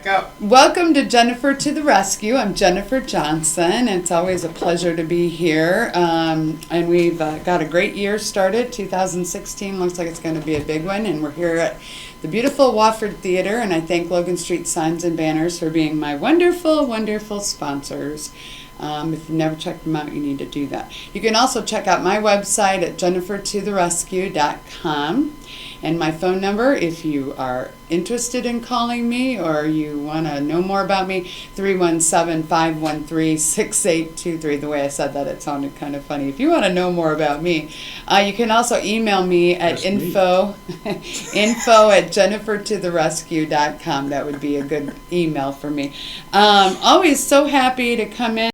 Go. Welcome to Jennifer to the Rescue. I'm Jennifer Johnson. It's always a pleasure to be here. And we've got a great year started. 2016 looks like it's going to be a big one. And we're here at the beautiful Wofford Theater. And I thank Logan Street Signs and Banners for being my wonderful, wonderful sponsors. If you've never checked them out, you need to do that. You can also check out my website at jennifertotherescue.com. And my phone number, if you are interested in calling me or you want to know more about me, 317-513-6823. The way I said that, it sounded kind of funny. If you want to know more about me, you can also email me at info at jennifertotherescue.com. That would be a good email for me. Always so happy to come in.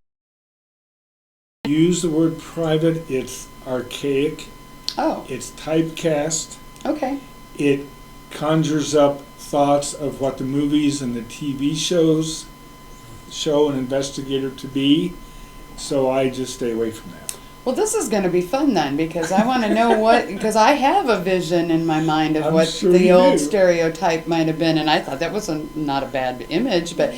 Use the word private. It's archaic. Oh, It's typecast. okay. It conjures up thoughts of what the movies and the TV shows show an investigator to be. So I just stay away from that. Well, this is going to be fun then, because I want to know because I have a vision in my mind of I'm what sure the you old do. stereotype might have been, and I thought that was not a bad image, but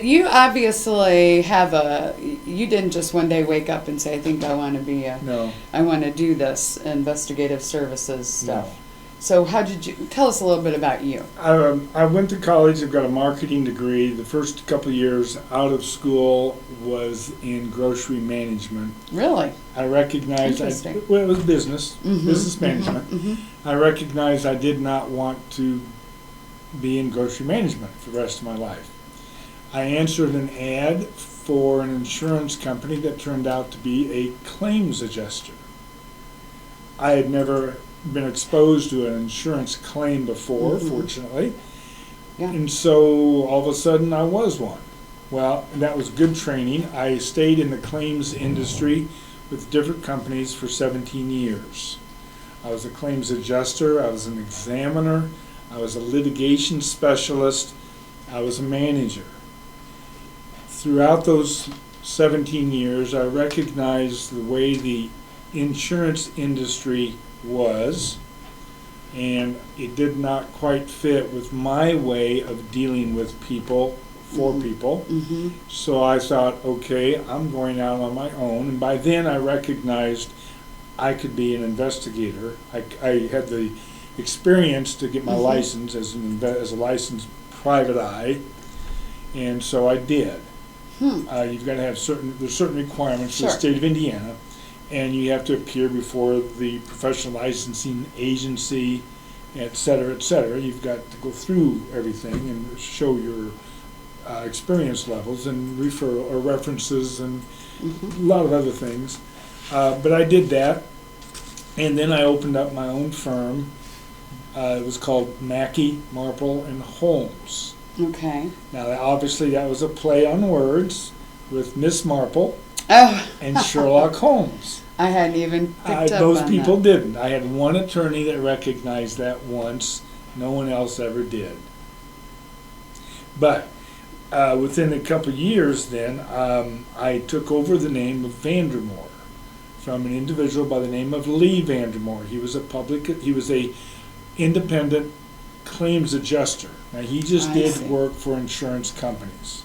you obviously you didn't just one day wake up and say, I think I want to be No. I want to do this investigative services stuff. No. So how did you, tell us a little bit about you. I went to college. I've got a marketing degree. The first couple of years out of school was in grocery management. Really? I recognized Interesting. it was business Mhm, management. mhm. I recognized I did not want to be in grocery management for the rest of my life. I answered an ad for an insurance company that turned out to be a claims adjuster. I had never been exposed to an insurance claim before, fortunately. Yeah. And so all of a sudden I was one. Well, that was good training. I stayed in the claims industry with different companies for 17 years. I was a claims adjuster, I was an examiner, I was a litigation specialist, I was a manager. Throughout those 17 years, I recognized the way the insurance industry was, and it did not quite fit with my way of dealing with people, for people. Mm-hmm. So I thought, okay, I'm going out on my own. And by then I recognized I could be an investigator. I had the experience to get my license as a licensed private eye, and so I did. You've got to have there's certain requirements for the Sure. state of Indiana, and you have to appear before the professional licensing agency, et cetera, et cetera. You've got to go through everything and show your experience levels and references and a lot of other things. But I did that, and then I opened up my own firm. It was called Macke, Marple, and Holmes. Okay. Now, obviously, that was a play on words with Miss Marple Oh, and Sherlock Holmes. I hadn't even picked up Those on people that. didn't. I had one attorney that recognized that once. No one else ever did. But within a couple of years then, I took over the name of Vandermoor from an individual by the name of Lee Vandermoor. He was a independent claims adjuster. Now, he just I did see. work for insurance companies.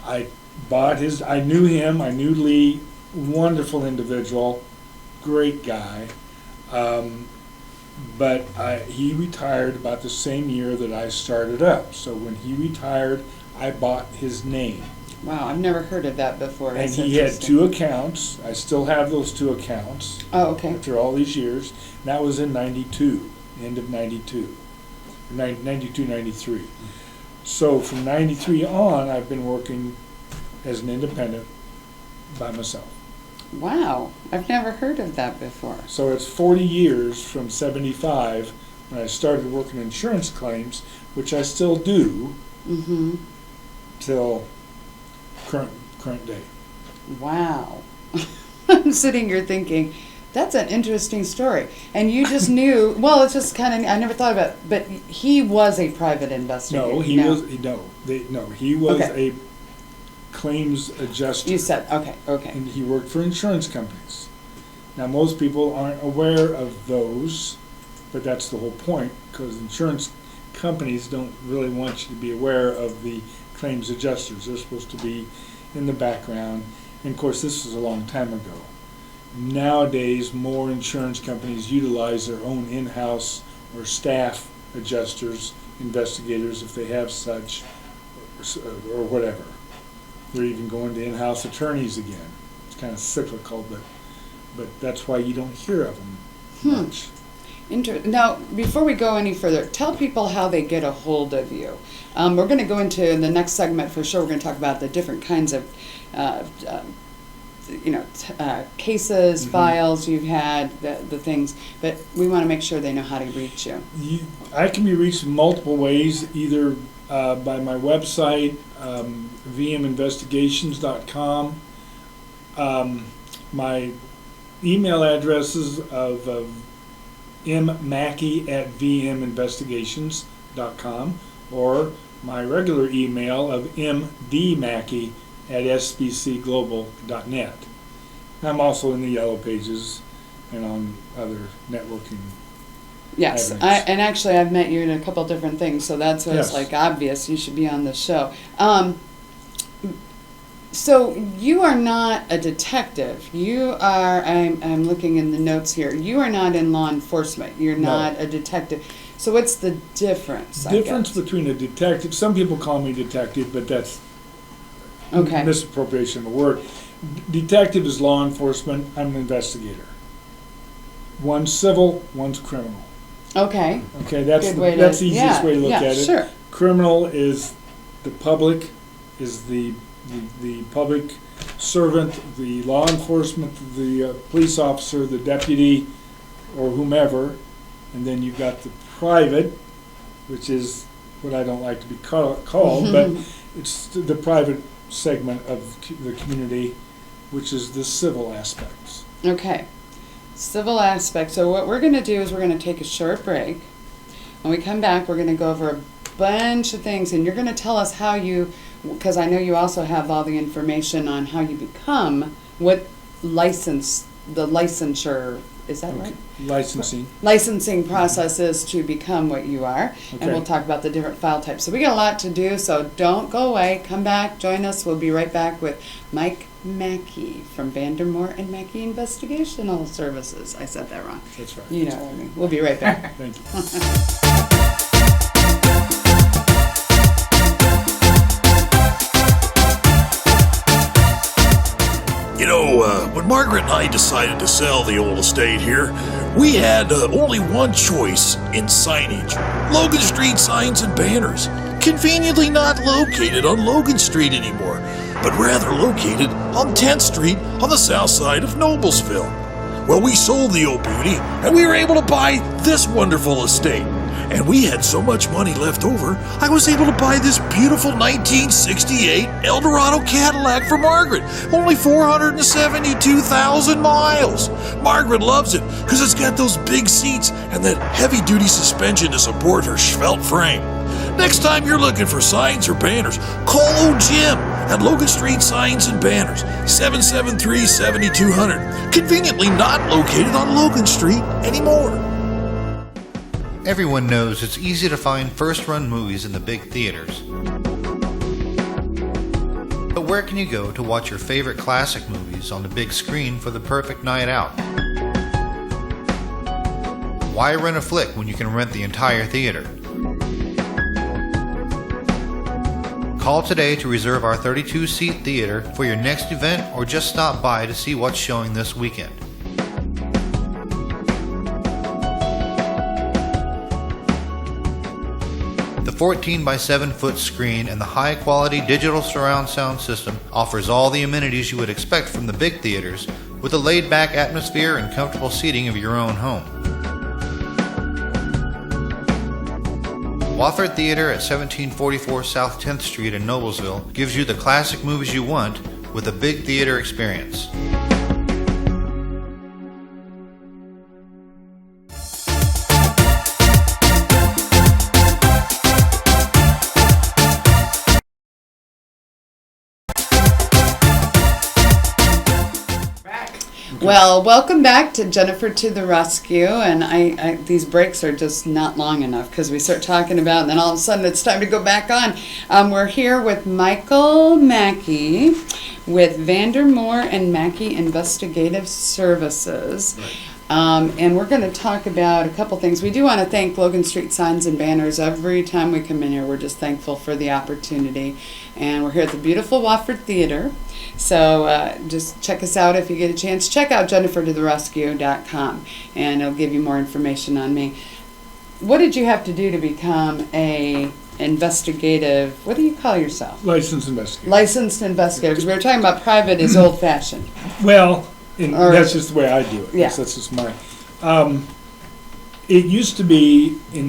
I knew him, I knew Lee, wonderful individual, great guy. But he retired about the same year that I started up. So when he retired, I bought his name. Wow, I've never heard of that before. And That's he had interesting. 2 accounts. I still have those 2 accounts Oh, okay. after all these years. And that was in 92, end of 92, 92, 93. So from 93 on, I've been working as an independent by myself. Wow, I've never heard of that before. So it's 40 years from 75 when I started working insurance claims, which I still do Mm-hmm. till current day. Wow. I'm sitting here thinking, that's an interesting story. And you just knew, well, it's just kind of, I never thought about it, but he was a private investigator. No, he was Okay. a claims adjuster. You said, okay. And he worked for insurance companies. Now, most people aren't aware of those, but that's the whole point, because insurance companies don't really want you to be aware of the claims adjusters. They're supposed to be in the background. And of course, this was a long time ago. Nowadays, more insurance companies utilize their own in-house or staff adjusters, investigators, if they have such, or whatever. They're even going to in-house attorneys again. It's kind of cyclical, but that's why you don't hear of them much. Now, before we go any further, tell people how they get a hold of you. We're going to go into the next segment for sure. We're going to talk about the different kinds of, cases, files you've had, the things. But we want to make sure they know how to reach you. I can be reached in multiple ways, either by my website, vminvestigations.com. My email addresses of mmacke@vminvestigations.com, or my regular email of mdmacke@sbcglobal.net. I'm also in the Yellow Pages and on other networking. Yes, and actually I've met you in a couple different things, so that's what's Yes. like obvious. You should be on the show. So you are not a detective. You are. I'm looking in the notes here. You are not in law enforcement. You're not a detective. So what's the difference? Difference between a detective. Some people call me detective, but that's Okay. misappropriation of the word. Detective is law enforcement. I'm an investigator. One's civil, one's criminal. Okay. Okay, that's Good the, way that's to- the easiest yeah, way to look yeah, at it. sure. Criminal is the public, is the public servant, the law enforcement, the police officer, the deputy, or whomever, and then you've got the private, which is what I don't like to be called, but it's the private segment of the community, which is the civil aspects. Okay. Civil aspect. So what we're going to do is we're going to take a short break. When we come back, we're going to go over a bunch of things, and you're going to tell us how you, because I know you also have all the information on how you become, what license, the licensure, is that right? Licensing. Licensing process is to become what you are, and Okay. we'll talk about the different file types. So we got a lot to do, so don't go away. Come back, join us. We'll be right back with Mike Macke from Vandermoor and Macke Investigational Services. I said that wrong. That's right. You know what I mean. We'll be right back. Thank you. You know, when Margaret and I decided to sell the old estate here, we had only one choice in signage. Logan Street signs and banners. Conveniently not located on Logan Street anymore, but rather located on 10th Street on the south side of Noblesville. Well, we sold the old beauty, and we were able to buy this wonderful estate. And we had so much money left over, I was able to buy this beautiful 1968 Eldorado Cadillac for Margaret. Only 472,000 miles. Margaret loves it because it's got those big seats and that heavy-duty suspension to support her svelte frame. Next time you're looking for signs or banners, call old Jim at Logan Street Signs and Banners, 773-7200. Conveniently not located on Logan Street anymore. Everyone knows it's easy to find first-run movies in the big theaters. But where can you go to watch your favorite classic movies on the big screen for the perfect night out? Why rent a flick when you can rent the entire theater? Call today to reserve our 32-seat theater for your next event, or just stop by to see what's showing this weekend. The 14 by 7 foot screen and the high quality digital surround sound system offers all the amenities you would expect from the big theaters, with a laid back atmosphere and comfortable seating of your own home. Wofford Theater at 1744 South 10th Street in Noblesville gives you the classic movies you want with a big theater experience. Well, welcome back to Jennifer to the Rescue. And I these breaks are just not long enough because we start talking about, and then all of a sudden it's time to go back on. We're here with Michael Macke with Vandermoor and Macke Investigative Services. Right. And we're going to talk about a couple things. We do want to thank Logan Street Signs and Banners. Every time we come in here, we're just thankful for the opportunity. And we're here at the beautiful Wofford Theater. So just check us out if you get a chance. Check out jennifertotherescue.com, and it'll give you more information on me. What did you have to do to become a investigative, what do you call yourself? Licensed investigator. Licensed investigator. Because we were talking about private is old-fashioned. Well, and Or- that's just the way I do it. Yeah. That's just my. It used to be, and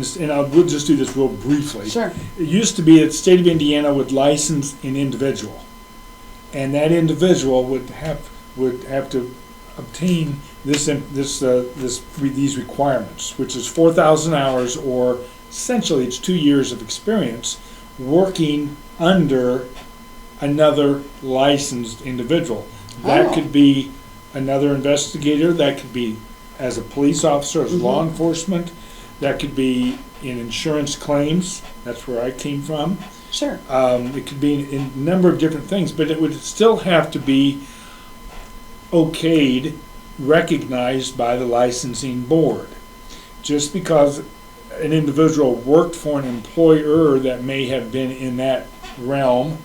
we'll just do this real briefly. Sure. It used to be that the state of Indiana would license an individual, and that individual would have to obtain these requirements, which is 4,000 hours, or essentially it's 2 years of experience working under another licensed individual. That Oh. could be another investigator, that could be as a police officer, as law enforcement, that could be in insurance claims, that's where I came from. Sure. It could be in a number of different things, but it would still have to be okayed, recognized by the licensing board. Just because an individual worked for an employer that may have been in that realm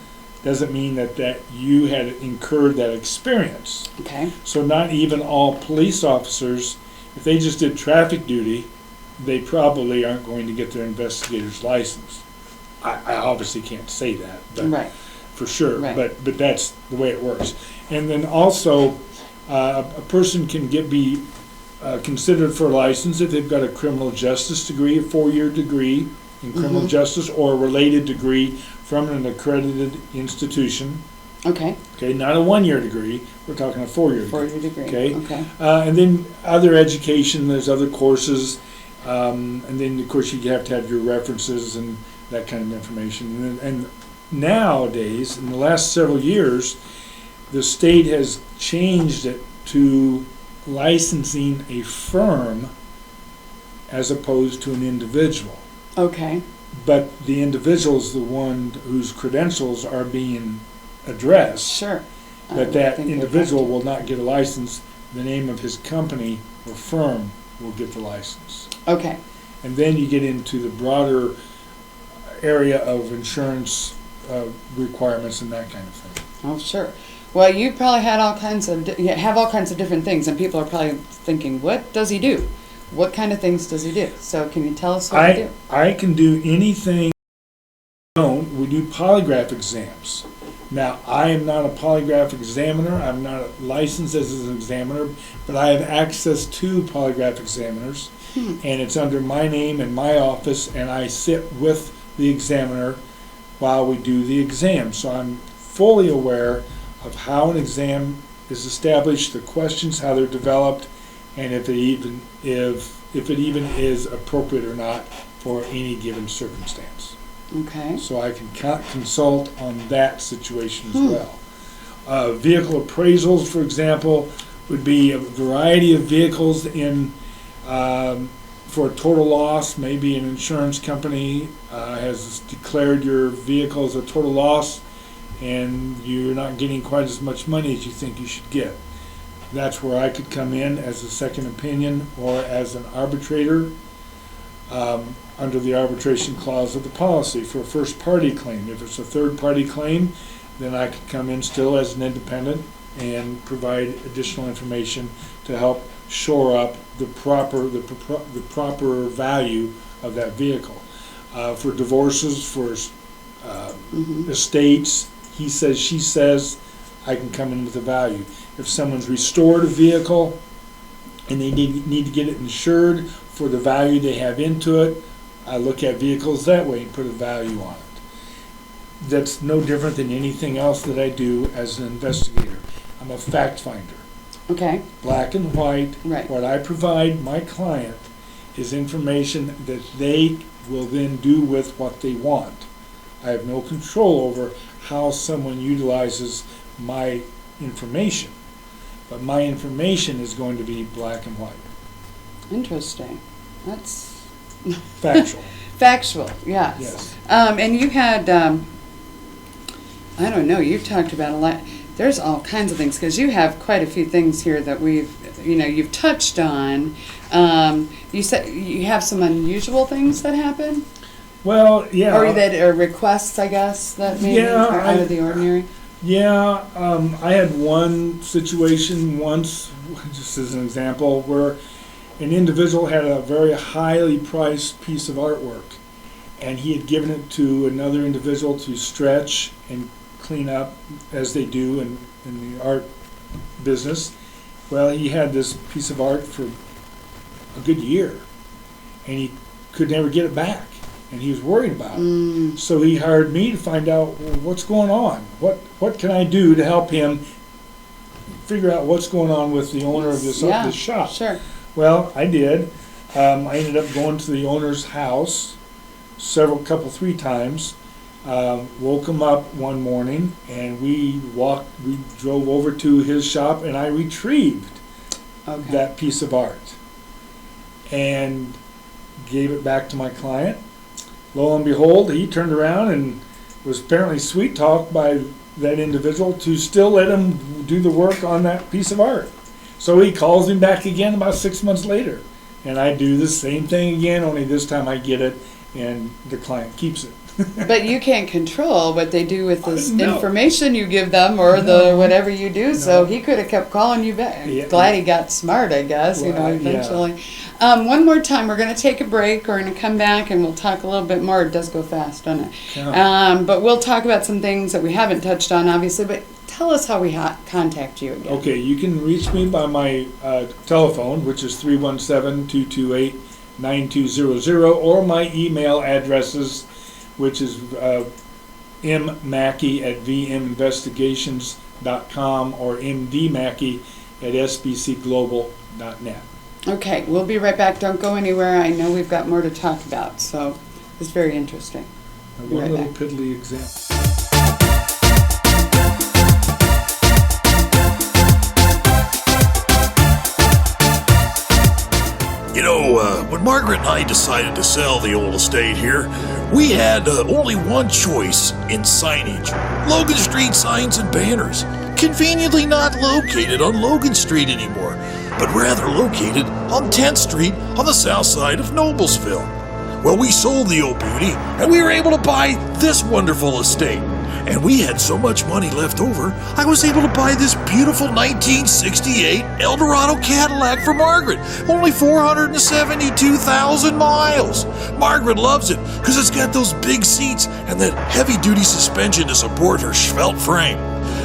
doesn't mean that you had incurred that experience. Okay. So not even all police officers, if they just did traffic duty, they probably aren't going to get their investigator's license. I obviously can't say that, but Right. for sure, Right. but that's the way it works. And then also, a person can be considered for a license if they've got a criminal justice degree, a 4-year degree in criminal justice, or a related degree from an accredited institution. Okay. Okay, not a 1-year degree, we're talking a 4-year degree. 4-year degree. Okay. Okay. And then other education, there's other courses, and then of course you have to have your references and that kind of information. And nowadays, in the last several years, the state has changed it to licensing a firm as opposed to an individual. Okay. But the individual is the one whose credentials are being addressed. Sure. I That would that think they'd individual have will not get a license, the name of his company or firm will get the license. to. Okay. And then you get into the broader area of insurance requirements and that kind of thing. Oh, sure. Well, you probably had you have all kinds of different things, and people are probably thinking, what does he do? What kind of things does he do? So can you tell us what you do? I can do anything. We do polygraph exams. Now, I am not a polygraph examiner. I'm not licensed as an examiner, but I have access to polygraph examiners, and it's under my name and my office, and I sit with the examiner while we do the exam. So I'm fully aware of how an exam is established, the questions, how they're developed, and if it even is appropriate or not for any given circumstance. Okay. So I can consult on that situation as well. Vehicle appraisals, for example, would be a variety of vehicles for a total loss. Maybe an insurance company has declared your vehicle as a total loss, and you're not getting quite as much money as you think you should get. That's where I could come in as a second opinion or as an arbitrator under the arbitration clause of the policy for a first-party claim. If it's a third-party claim, then I could come in still as an independent and provide additional information to help shore up the proper value of that vehicle. For divorces, for estates, he says, she says, I can come in with a value. If someone's restored a vehicle and they need to get it insured for the value they have into it, I look at vehicles that way and put a value on it. That's no different than anything else that I do as an investigator. I'm a fact finder. Okay. Black and white. Right. What I provide my client is information that they will then do with what they want. I have no control over how someone utilizes my information. but my information is going to be black and white. Interesting. That's Factual. factual, yes. Yes. And you had, I don't know, you've talked about a lot. There's all kinds of things, because you have quite a few things here that you've touched on. You said you have some unusual things that happen? Well, yeah. Or that are requests, I guess, that maybe are out of the ordinary? Yeah, I had one situation once, just as an example, where an individual had a very highly priced piece of artwork, and he had given it to another individual to stretch and clean up, as they do in the art business. Well, he had this piece of art for a good year, and he could never get it back, and he was worried about it. So he hired me to find out, well, what's going on. What can I do to help him figure out what's going on with the owner of this shop? Sure. Well, I did. I ended up going to the owner's house three times. Woke him up one morning, and we drove over to his shop, and I retrieved that piece of art and gave it back to my client. Lo and behold, he turned around and was apparently sweet talked by that individual to still let him do the work on that piece of art. So he calls him back again about 6 months later, and I do the same thing again, only this time I get it and the client keeps it. But you can't control what they do with this No. information you give them, or the whatever you do. So he could have kept calling you back. Yeah. Glad he got smart, I guess. Well, Eventually. One more time, we're going to take a break. We're going to come back and we'll talk a little bit more. It does go fast, doesn't it? Yeah. But we'll talk about some things that we haven't touched on, obviously. But tell us how we contact you again. Okay, you can reach me by my telephone, which is 317-228-9200, or my email addresses, which is mmacke@vminvestigations.com or mdmacke@sbcglobal.net. Okay, we'll be right back. Don't go anywhere. I know we've got more to talk about, so it's very interesting. And Be one right little back. piddly example. When Margaret and I decided to sell the old estate here, we had only one choice in signage: Logan Street signs and banners. Conveniently not located on Logan Street anymore, but rather located on 10th Street on the south side of Noblesville. Well, we sold the old beauty, and we were able to buy this wonderful estate. And we had so much money left over, I was able to buy this beautiful 1968 Eldorado Cadillac for Margaret. Only 472,000 miles. Margaret loves it because it's got those big seats and that heavy-duty suspension to support her svelte frame.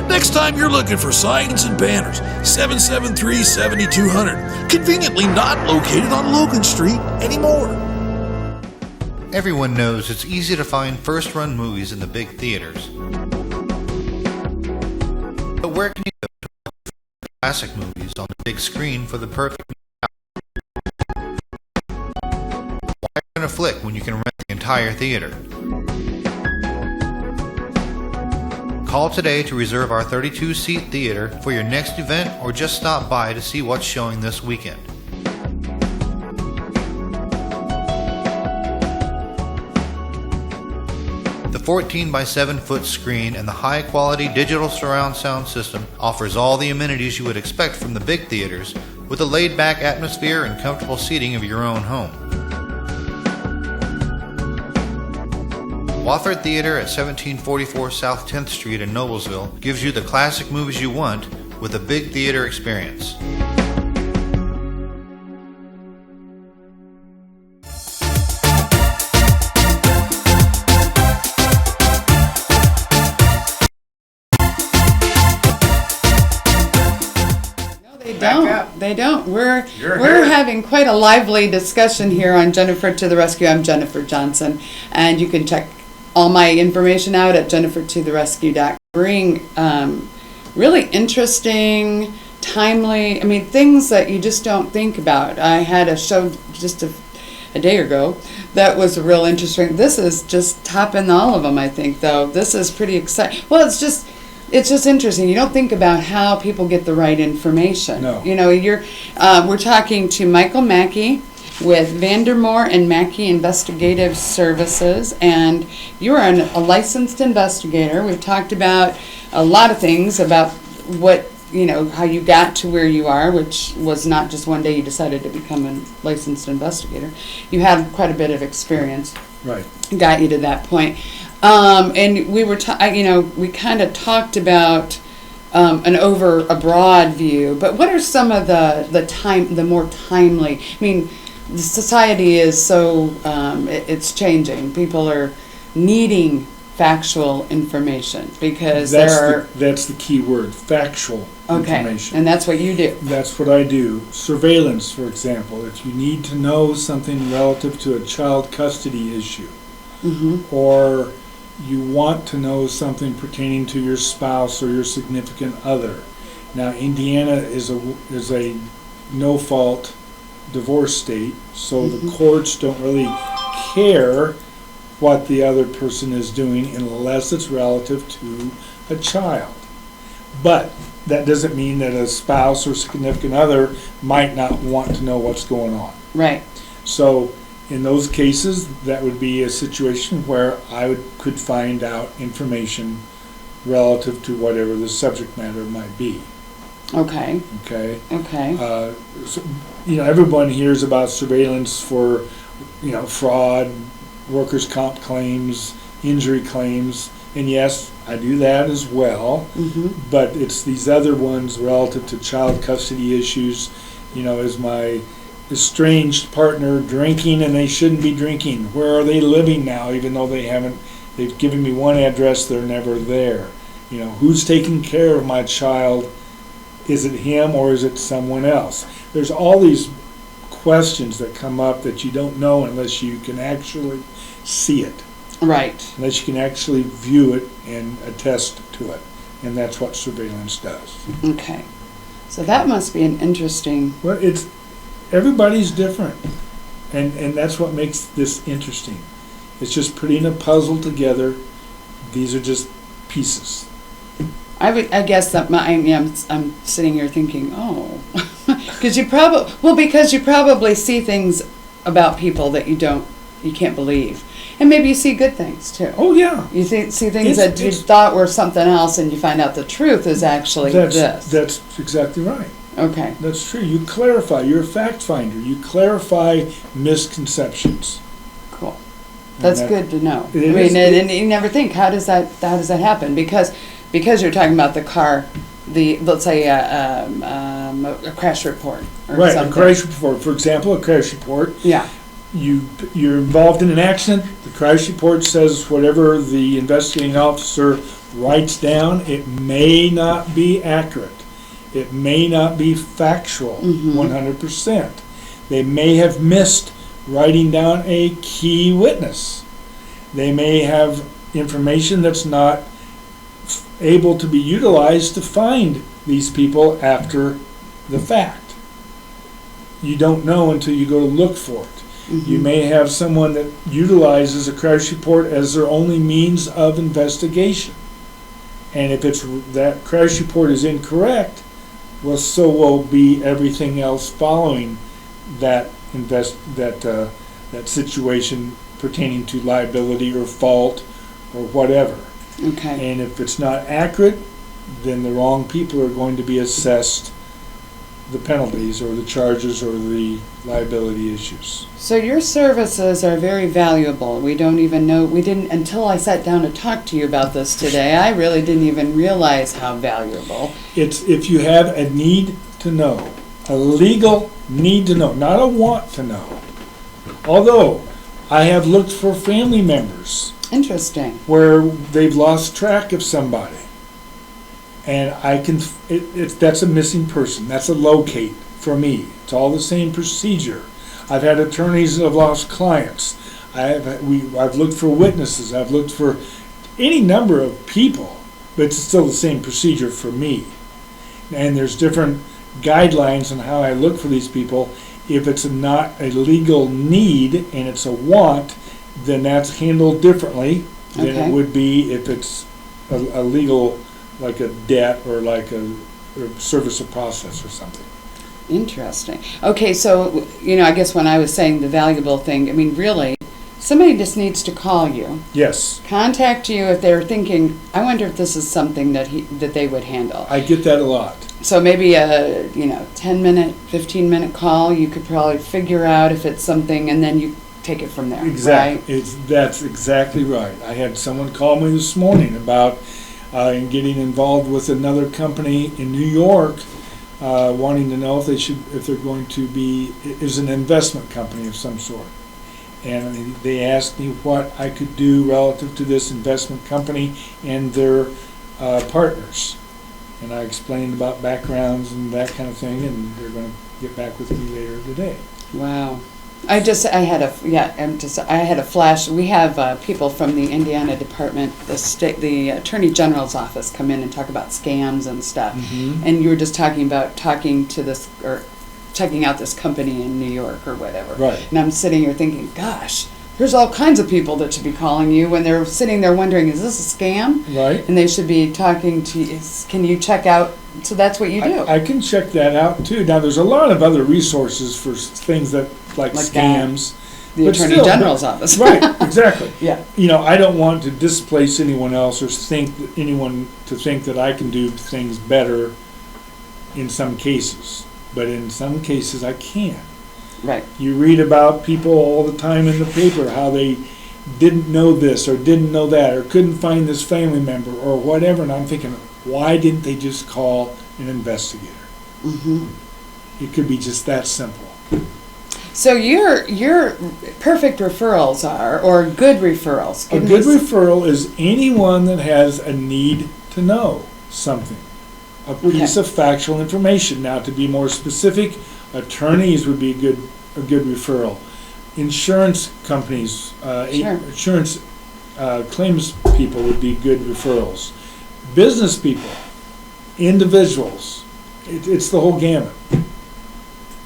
Next time you're looking for signs and banners, 773-7200. Conveniently not located on Logan Street anymore. Everyone knows it's easy to find first-run movies in the big theaters. But where can you go to watch classic movies on the big screen for the perfect Why rent a flick when you can rent the entire theater? Call today to reserve our 32-seat theater for your next event, or just stop by to see what's showing this weekend. The 14 by 7 foot screen and the high quality digital surround sound system offers all the amenities you would expect from the big theaters, with a laid back atmosphere and comfortable seating of your own home. Wofford Theater at 1744 South 10th Street in Noblesville gives you the classic movies you want with a big theater experience. They don't. We're having quite a lively discussion here on Jennifer to the Rescue. I'm Jennifer Johnson, and you can check all my information out at jennifertotherescue.com. Bring really interesting, timely, things that you just don't think about. I had a show just a day ago that was real interesting. This is just topping all of them, I think, though. This is pretty exciting. Well, it's just interesting. You don't think about how people get the right information. No. You know, we're talking to Michael Macke with Vandermoor and Macke Investigative Services, and you're a licensed investigator. We've talked about a lot of things about what, you know, how you got to where you are, which was not just one day you decided to become a licensed investigator. You have quite a bit of experience. Right. Got you to that point. And we were, we kind of talked about a broad view, but what are some of the more timely? I mean, the society is so it's changing. People are needing factual information because that's the key word, factual information. And that's what you do. That's what I do. Surveillance, for example, if you need to know something relative to a child custody issue, or you want to know something pertaining to your spouse or your significant other. Now, Indiana is a no-fault divorce state, so the courts don't really care what the other person is doing unless it's relative to a child. But that doesn't mean that a spouse or significant other might not want to know what's going on. Right. So in those cases, that would be a situation where I could find out information relative to whatever the subject matter might be. Okay. Okay. Okay. So, everyone hears about surveillance for, fraud, workers' comp claims, injury claims, and yes, I do that as well. But it's these other ones relative to child custody issues. Is my estranged partner drinking and they shouldn't be drinking? Where are they living now, even though they've given me one address, they're never there? Who's taking care of my child? Is it him or is it someone else? There's all these questions that come up that you don't know unless you can actually see it. Right. Unless you can actually view it and attest to it. And that's what surveillance does. Okay. So that must be an interesting... Well, everybody's different. And that's what makes this interesting. It's just putting a puzzle together. These are just pieces. I guess that I'm sitting here thinking, because you probably see things about people that you can't believe, and maybe you see good things too. Oh yeah, you see things that you thought were something else, and you find out the truth is actually this. That's exactly right. Okay, that's true. You clarify. You're a fact finder. You clarify misconceptions. Cool. That's good to know. And you never think, how does that happen? Because you're talking about the car, let's say a crash report or right, something. A crash report. For example, a crash report. Yeah. You're involved in an accident. The crash report says whatever the investigating officer writes down, it may not be accurate. It may not be factual 100%. They may have missed writing down a key witness. They may have information that's not able to be utilized to find these people after the fact. You don't know until you go to look for it. You may have someone that utilizes a crash report as their only means of investigation. And if that crash report is incorrect, well, so will be everything else following that situation pertaining to liability or fault or whatever. Okay. And if it's not accurate, then the wrong people are going to be assessed the penalties or the charges or the liability issues. So your services are very valuable. We didn't, until I sat down to talk to you about this today, I really didn't even realize how valuable. It's if you have a need to know, a legal need to know, not a want to know. Although I have looked for family members. Interesting. Where they've lost track of somebody. And that's a missing person. That's a locate for me. It's all the same procedure. I've had attorneys that have lost clients. I've looked for witnesses. I've looked for any number of people, but it's still the same procedure for me. And there's different guidelines on how I look for these people. If it's not a legal need and it's a want, then that's handled differently than it would be if it's a legal like a debt or like a service or process or something. Interesting. Okay, so, I guess when I was saying the valuable thing, I mean, really, somebody just needs to call you, Yes, contact you if they're thinking, I wonder if this is something that they would handle. I get that a lot. So maybe a 10-minute, 15-minute call, you could probably figure out if it's something, and then you take it from there. Exactly. Right? That's exactly right. I had someone call me this morning about getting involved with another company in New York, wanting to know if they're going to be, is an investment company of some sort. And they asked me what I could do relative to this investment company and their partners. And I explained about backgrounds and that kind of thing, and they're going to get back with me later today. Wow. I had a flash. We have people from the Indiana Department, the Attorney General's office, come in and talk about scams and stuff. Mm-hmm. And you were just talking about talking to this or checking out this company in New York or whatever. Right. And I'm sitting here thinking, gosh, there's all kinds of people that should be calling you when they're sitting there wondering, is this a scam? Right. And they should be talking to you. Can you check out? So that's what you do. I can check that out too. Now, there's a lot of other resources for things that like scams. The but Attorney still, General's office. Right, exactly. Yeah. I don't want to displace anyone else or think that I can do things better in some cases. But in some cases, I can. Right. You read about people all the time in the paper, how they didn't know this or didn't know that or couldn't find this family member or whatever. And I'm thinking, why didn't they just call an investigator? Mm-hmm. It could be just that simple. So your perfect referrals are, or good referrals? A good referral is anyone that has a need to know something, a piece of factual information. Now, to be more specific, attorneys would be a good referral. Insurance companies, insurance claims people would be good referrals. Business people, individuals, it's the whole gamut.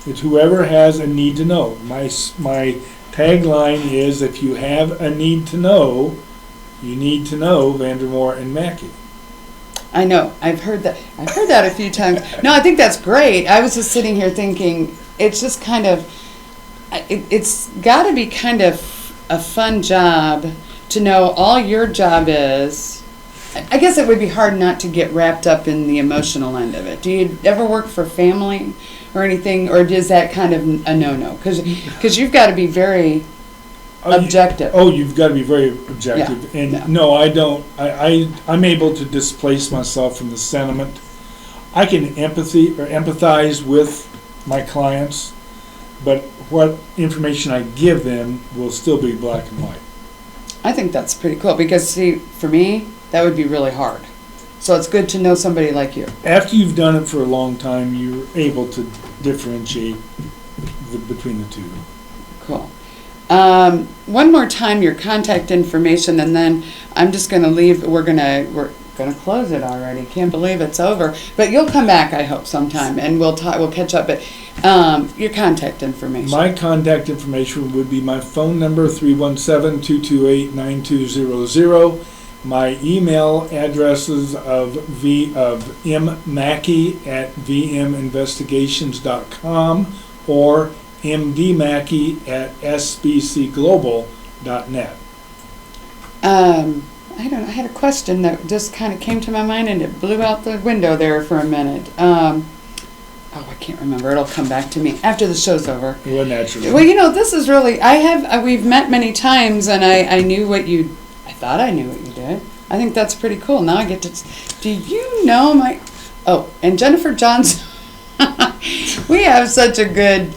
It's whoever has a need to know. My tagline is, if you have a need to know, you need to know Vandermoor and Macke. I know. I've heard that a few times. No, I think that's great. I was just sitting here thinking, it's just kind of, it's got to be kind of a fun job to know all your job is. I guess it would be hard not to get wrapped up in the emotional end of it. Do you ever work for family or anything, or is that kind of a no-no? Because you've got to be very objective. You've got to be very objective. Yeah. And no, I don't. I'm able to displace myself from the sentiment. I can empathize with my clients, but what information I give them will still be black and white. I think that's pretty cool because, see, for me, that would be really hard. So it's good to know somebody like you. After you've done it for a long time, you're able to differentiate between the two. Cool. One more time, your contact information, and then I'm just going to leave. We're gonna close it already. Can't believe it's over. But you'll come back, I hope, sometime, and we'll catch up. But your contact information. My contact information would be my phone number, 317-228-9200. My email addresses of mmacke@vminvestigations.com or mdmacke@sbcglobal.net. I don't know. I had a question that just kind of came to my mind and it blew out the window there for a minute. I can't remember. It'll come back to me after the show's over. Well, naturally. Well, this is really. we've met many times, and I knew what you. I thought I knew what you did. I think that's pretty cool. Now I get to. Do you know my? Oh, and Jennifer Johnson. We have such a good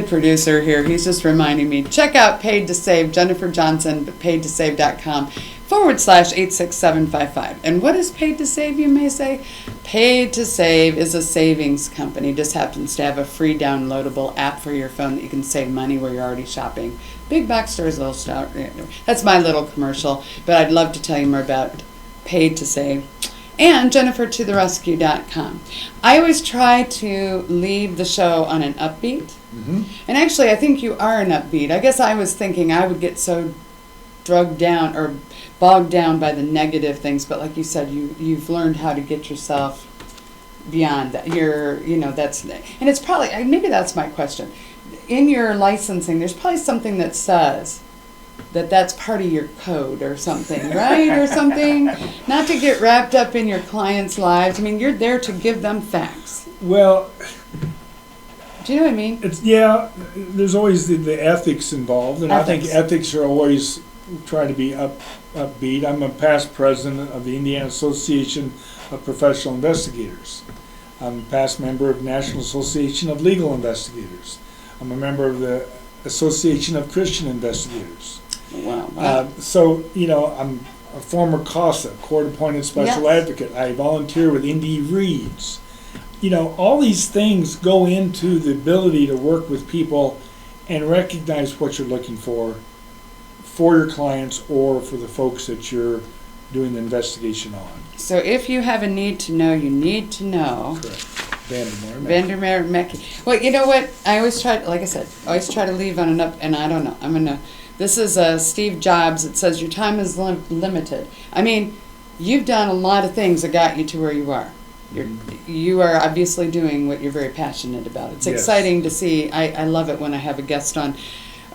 producer here. He's just reminding me. Check out Paid to Save, Jennifer Johnson, paidtosave.com/86755. And what is Paid to Save, you may say? Paid to Save is a savings company. Just happens to have a free downloadable app for your phone that you can save money where you're already shopping. Big box stores, little store. That's my little commercial. But I'd love to tell you more about Paid to Save. And JenniferToTheRescue.com. I always try to leave the show on an upbeat. Mm-hmm. And actually, I think you are an upbeat. I guess I was thinking I would get so drugged down or bogged down by the negative things, but like you said, you've learned how to get yourself beyond that. That's, and it's probably, maybe that's my question. In your licensing, there's probably something that says that that's part of your code or something, right? Or something, not to get wrapped up in your clients' lives. I mean, you're there to give them facts. Well, do you know what I mean? There's always the ethics involved, and Ethics. I think ethics are always trying to be upbeat. I'm a past president of the Indiana Association of Professional Investigators. I'm a past member of the National Association of Legal Investigators. I'm a member of the Association of Christian Investigators. Wow. So, I'm a former CASA, court-appointed special Yes. advocate. I volunteer with Indy Reads. All these things go into the ability to work with people and recognize what you're looking for your clients or for the folks that you're doing the investigation on. So if you have a need to know, you need to know. Correct. Vandermeer Macke. Well, you know what? I always try, like I said, to leave on an up, and I don't know. This is Steve Jobs. It says your time is limited. I mean, you've done a lot of things that got you to where you are. You are obviously doing what you're very passionate about. It's Yes. exciting to see. I love it when I have a guest on.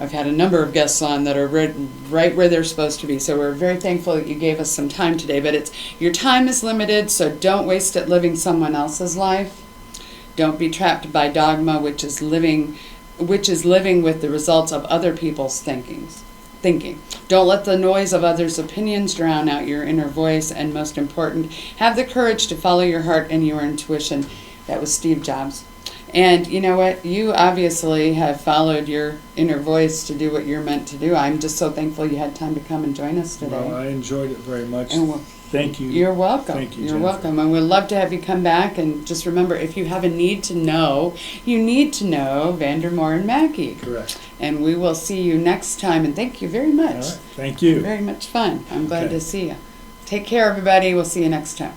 I've had a number of guests on that are right where they're supposed to be. So we're very thankful that you gave us some time today. But your time is limited, so don't waste it living someone else's life. Don't be trapped by dogma, which is living with the results of other people's thinking. Don't let the noise of others' opinions drown out your inner voice. And most important, have the courage to follow your heart and your intuition. That was Steve Jobs. And you know what? You obviously have followed your inner voice to do what you're meant to do. I'm just so thankful you had time to come and join us today. Well, I enjoyed it very much. And Thank you. You're welcome. Thank you, You're Jennifer. welcome. And we'd love to have you come back. And just remember, if you have a need to know, you need to know Vandermeer and Macke. Correct. And we will see you next time. And thank you very much. All right. Thank you. Very much fun. I'm glad Okay. to see you. Take care, everybody. We'll see you next time.